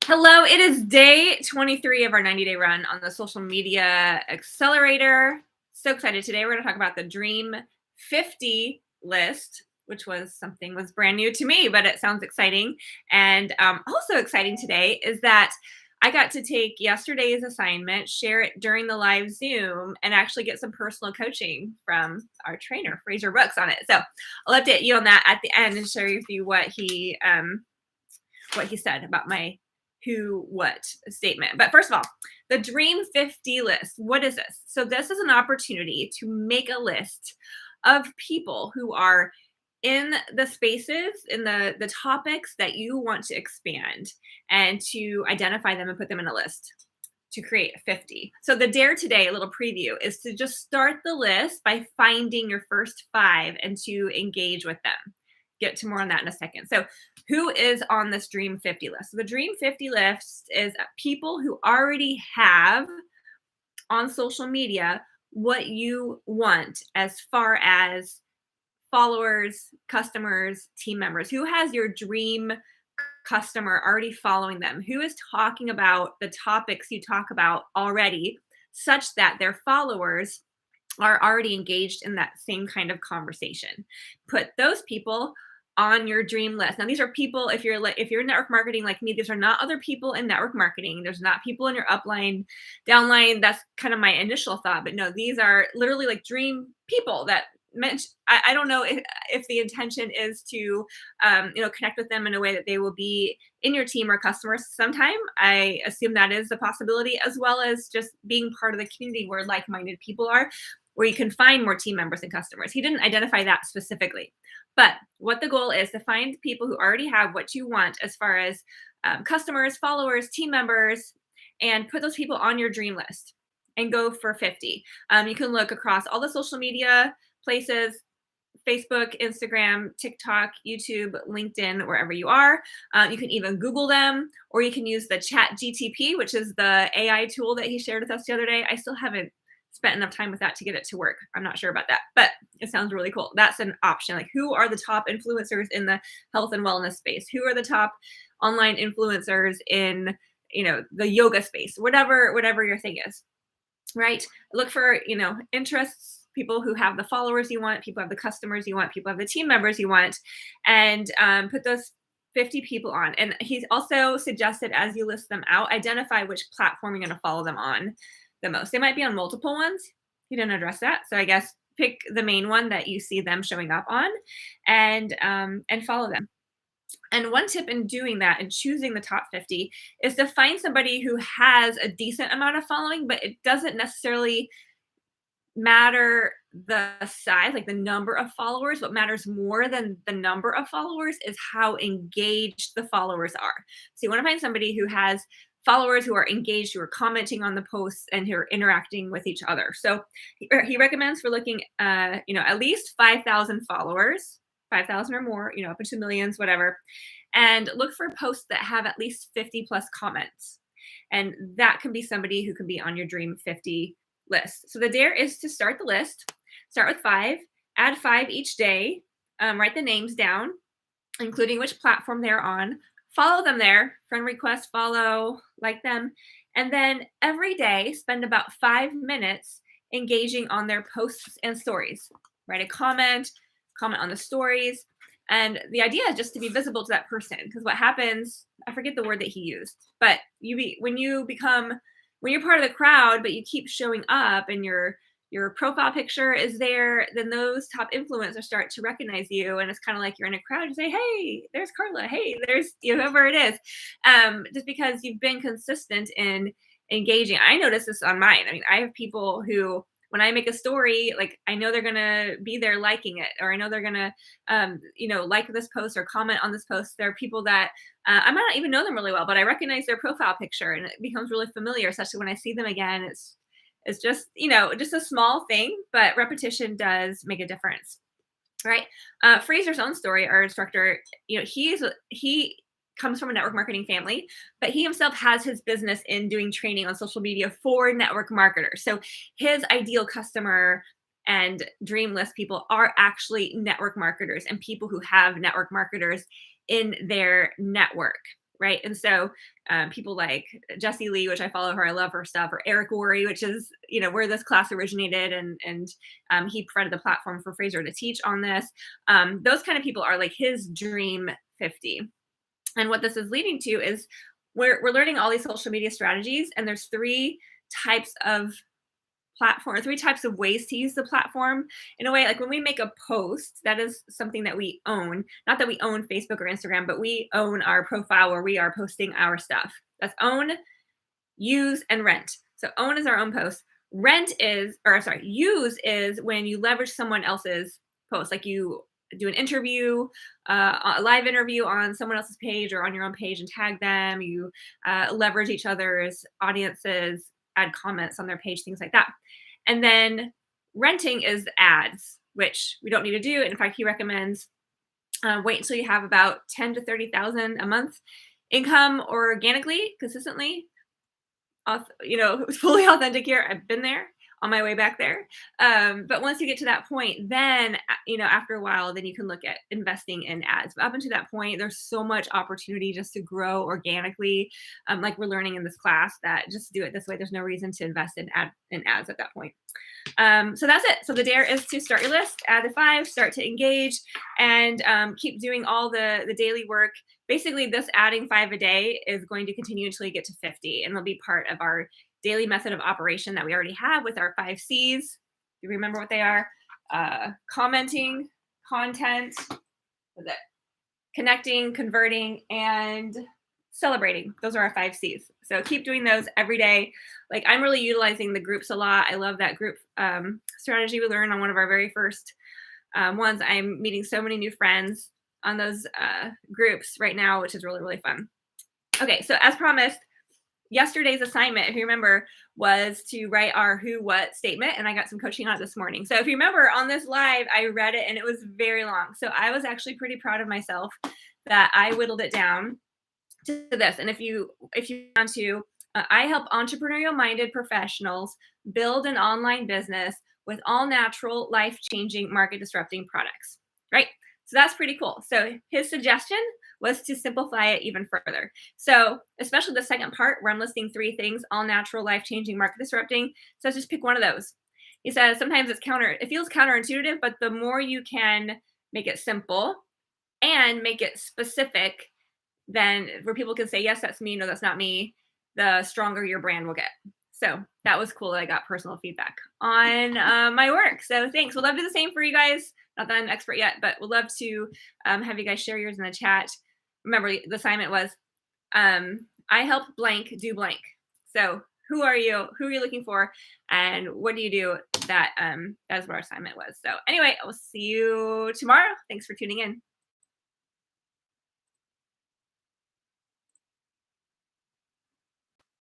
Hello, it is day 23 of our 90-day run on the social media accelerator. So excited. Today we're going to talk about the Dream 50 list, which was brand new to me, but it sounds exciting. And also exciting today is that I got to take yesterday's assignment, share it during the live Zoom, and actually get some personal coaching from our trainer, Fraser Brooks, on it. So I'll update you on that at the end and share with you what he said about my who what statement. But first of all, the Dream 50 list. What is this? So this is an opportunity to make a list of people who are in the spaces, in the topics that you want to expand, and to identify them and put them in a list to create 50. So the dare today, a little preview, is to just start the list by finding your first 5 and to engage with them. Get to more on that in a second. So who is on this Dream 50 list? So the Dream 50 list is people who already have on social media what you want as far as followers, customers, team members. Who has your dream customer already following them? Who is talking about the topics you talk about already, such that their followers are already engaged in that same kind of conversation? Put those people on your dream list. Now, these are people, if you're in network marketing like me, these are not other people in network marketing. There's not people in your upline, downline. That's kind of my initial thought. But no, these are literally like dream people that meant, I don't know if the intention is to connect with them in a way that they will be in your team or customers sometime. I assume that is a possibility, as well as just being part of the community where like-minded people are, where you can find more team members and customers. He didn't identify that specifically. But what the goal is to find people who already have what you want as far as customers, followers, team members, and put those people on your dream list and go for 50. You can look across all the social media places: Facebook, Instagram, TikTok, YouTube, LinkedIn, wherever you are. You can even Google them, or you can use the ChatGTP, which is the AI tool that he shared with us the other day. I still haven't spent enough time with that to get it to work. I'm not sure about that, but it sounds really cool. That's an option. Like, who are the top influencers in the health and wellness space? Who are the top online influencers in, the yoga space? Whatever your thing is, right? Look for, interests, people who have the followers you want, people who have the customers you want, people who have the team members you want, and put those 50 people on. And he's also suggested, as you list them out, identify which platform you're going to follow them on the most. They might be on multiple ones. He didn't address that. So I guess pick the main one that you see them showing up on, and follow them. And one tip in doing that and choosing the top 50 is to find somebody who has a decent amount of following, but it doesn't necessarily matter the size, like the number of followers. What matters more than the number of followers is how engaged the followers are. So you want to find somebody who has followers who are engaged, who are commenting on the posts, and who are interacting with each other. So he recommends for looking, at least 5,000 followers, 5,000 or more, up into millions, whatever. And look for posts that have at least 50 plus comments. And that can be somebody who can be on your Dream 50 list. So the dare is to start the list. Start with 5, add 5 each day, write the names down, including which platform they're on, follow them there, friend request, follow, like them, and then every day spend about 5 minutes engaging on their posts and stories. Write a comment on the stories. And the idea is just to be visible to that person, because what happens, I forget the word that he used, but when you're part of the crowd, but you keep showing up and your profile picture is there, then those top influencers start to recognize you. And it's kind of like you're in a crowd. You say, hey, there's Carla. Hey, there's whoever it is. Just because you've been consistent in engaging. I notice this on mine. I mean, I have people who, when I make a story, like, I know they're going to be there liking it, or I know they're going to, like this post or comment on this post. There are people that I might not even know them really well, but I recognize their profile picture and it becomes really familiar, such that when I see them again, it's just, just a small thing, but repetition does make a difference, right? Fraser's own story, our instructor, he comes from a network marketing family, but he himself has his business in doing training on social media for network marketers. So his ideal customer and dream list people are actually network marketers and people who have network marketers in their network. right? And so people like Jessie Lee, which I follow her, I love her stuff, or Eric Worre, which is where this class originated, and he provided the platform for Fraser to teach on this. Those kind of people are like his dream 50. And what this is leading to is we're learning all these social media strategies, and there's types of three types of ways to use the platform in a way. Like when we make a post, that is something that we own. Not that we own Facebook or Instagram, but we own our profile where we are posting our stuff. That's own, use, and rent. So own is our own post. Use is when you leverage someone else's post, like you do an interview, a live interview on someone else's page or on your own page and tag them. You leverage each other's audiences, add comments on their page, things like that. And then renting is ads, which we don't need to do. In fact, he recommends wait until you have about 10 to 30,000 a month income organically, consistently. Fully authentic here. I've been there on my way back there. But once you get to that point, then, after a while, then you can look at investing in ads. But up until that point, there's so much opportunity just to grow organically. Like we're learning in this class, that just do it this way. There's no reason to invest in ads at that point. So that's it. So the dare is to start your list, add the 5, start to engage, and keep doing all the daily work. Basically, this adding 5 a day is going to continue until you get to 50, and it'll be part of our daily method of operation that we already have with our 5 C's. Do you remember what they are? Commenting, content, what is it? Connecting, converting, and celebrating. Those are our 5 C's. So keep doing those every day. Like I'm really utilizing the groups a lot. I love that group strategy we learned on one of our very first ones. I'm meeting so many new friends on those groups right now, which is really, really fun. Okay, so as promised, yesterday's assignment, if you remember, was to write our who, what statement, and I got some coaching on it this morning. So if you remember on this live, I read it and it was very long. So I was actually pretty proud of myself that I whittled it down to this. And if you want to, I help entrepreneurial-minded professionals build an online business with all natural, life-changing, market-disrupting products, right? So that's pretty cool. So his suggestion was to simplify it even further. So especially the second part where I'm listing 3 things, all natural, life-changing, market-disrupting. So just pick one of those. He says sometimes it feels counterintuitive, but the more you can make it simple and make it specific, then where people can say, yes, that's me, no, that's not me, the stronger your brand will get. So that was cool that I got personal feedback on my work. So thanks. We'll love to do the same for you guys. Not that I'm an expert yet, but we'll love to have you guys share yours in the chat. Remember, the assignment was, I help blank do blank. So who are you? Who are you looking for? And what do you do? That's what our assignment was. So anyway, I will see you tomorrow. Thanks for tuning in.